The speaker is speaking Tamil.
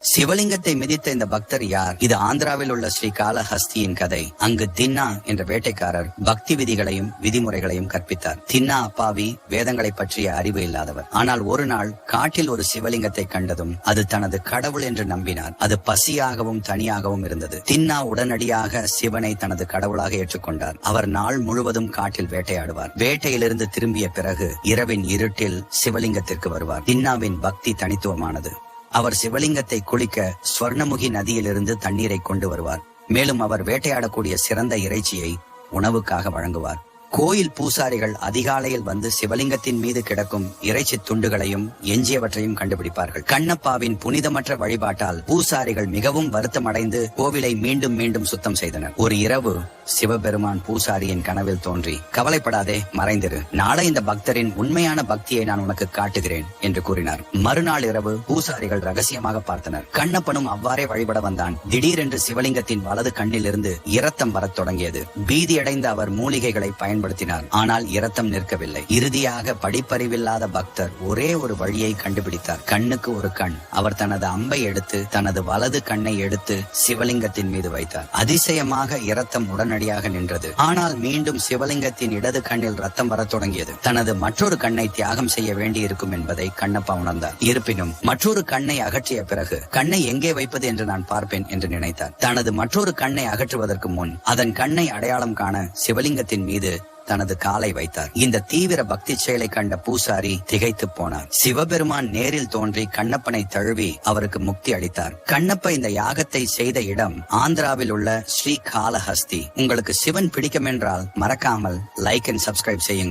சிவலிங்கத்தை மிதித்த இந்த பக்தர் யார்? இது ஆந்திராவில் உள்ள ஸ்ரீ காளஹஸ்தியின் கதை. அங்கு தின்னா என்ற வேட்டைக்காரர் பக்தி விதிகளையும் விதிமுறைகளையும் கற்பித்தார். தின்னா அப்பாவி, வேதங்களை பற்றிய அறிவு இல்லாதவர். ஆனால் ஒரு நாள் காட்டில் ஒரு சிவலிங்கத்தை கண்டதும் அது தனது கடவுள் என்று நம்பினார். அது பசியாகவும் தனியாகவும் இருந்தது. தின்னா உடனடியாக சிவனை தனது கடவுளாக ஏற்றுக்கொண்டார். அவர் நாள் முழுவதும் காட்டில் வேட்டையாடுவார். வேட்டையிலிருந்து திரும்பிய பிறகு இரவின் இருட்டில் சிவலிங்கத்திற்கு வருவார். தின்னாவின் பக்தி தனித்துவமானது. அவர் சிவலிங்கத்தை குளிக்க ஸ்வர்ணமுகி நதியிலிருந்து தண்ணீரை கொண்டு வருவார். மேலும் அவர் வேட்டையாடக்கூடிய சிறந்த இறைச்சியை உணவுக்காக வழங்குவார். கோயில் பூசாரிகள் அதிகாலையில் வந்து சிவலிங்கத்தின் மீது கிடக்கும் இறைச்சி துண்டுகளையும் எஞ்சியவற்றையும் கண்டுபிடிப்பார்கள். கண்ணப்பாவின் புனிதமற்ற வழிபாட்டால் பூசாரிகள் மிகவும் வருத்தமடைந்து கோவிலை மீண்டும் மீண்டும் சுத்தம் செய்தனர். ஒரு இரவு சிவபெருமான் பூசாரியின் கனவில் தோன்றி, கவலைப்படாதே, மறைந்திரு, நாளை இந்த பக்தரின் உண்மையான பக்தியை நான் உனக்கு காட்டுகிறேன் என்று கூறினார். மறுநாள் இரவு பூசாரிகள் ரகசியமாக பார்த்தனர். கண்ணப்பனும் அவ்வாறே வழிபட வந்தான். திடீரென்று சிவலிங்கத்தின் வலது கண்ணில் இருந்து இரத்தம் வரத் தொடங்கியது. பீதியடைந்த அவர் மூலிகைகளை பயன்படுத்தினார். ஆனால் இரத்தம் நிற்கவில்லை. இறுதியாக படிப்பறிவில்லாத பக்தர் ஒரே ஒரு வழியை கண்டுபிடித்தார். கண்ணுக்கு ஒரு கண். அவர் தனது அம்பை எடுத்து தனது வலது கண்ணை எடுத்து சிவலிங்கத்தின் மீது வைத்தார். அதிசயமாக இரத்தம் உடனடியாக நின்றது. ஆனால் மீண்டும் சிவலிங்கத்தின் இடது கண்ணில் ரத்தம் வரத் தொடங்கியது. தனது மற்றொரு கண்ணை தியாகம் செய்ய வேண்டியிருக்கும் என்பதை கண்ணப்பா உணர்ந்தார். இருப்பினும் மற்றொரு கண்ணை அகற்றிய பிறகு கண்ணை எங்கே வைப்பது என்று நான் பார்ப்பேன் என்று நினைத்தார். தனது மற்றொரு கண்ணை அகற்றுவதற்கு முன் அதன் கண்ணை அடையாளம் காண சிவலிங்கத்தின் மீது தனது காலை வைத்தார். இந்த தீவிர பக்தி செயலை கண்ட பூசாரி திகைத்து போனார். சிவபெருமான் நேரில் தோன்றி கண்ணப்பனை தழுவி அவருக்கு முக்தி அளித்தார். கண்ணப்ப இந்த யாகத்தை செய்த இடம் ஆந்திராவில் உள்ள ஸ்ரீ காளஹஸ்தி. உங்களுக்கு சிவன் பிடிக்கும் என்றால் மறக்காமல் லைக் அண்ட் சப்ஸ்கிரைப் செய்யுங்கள்.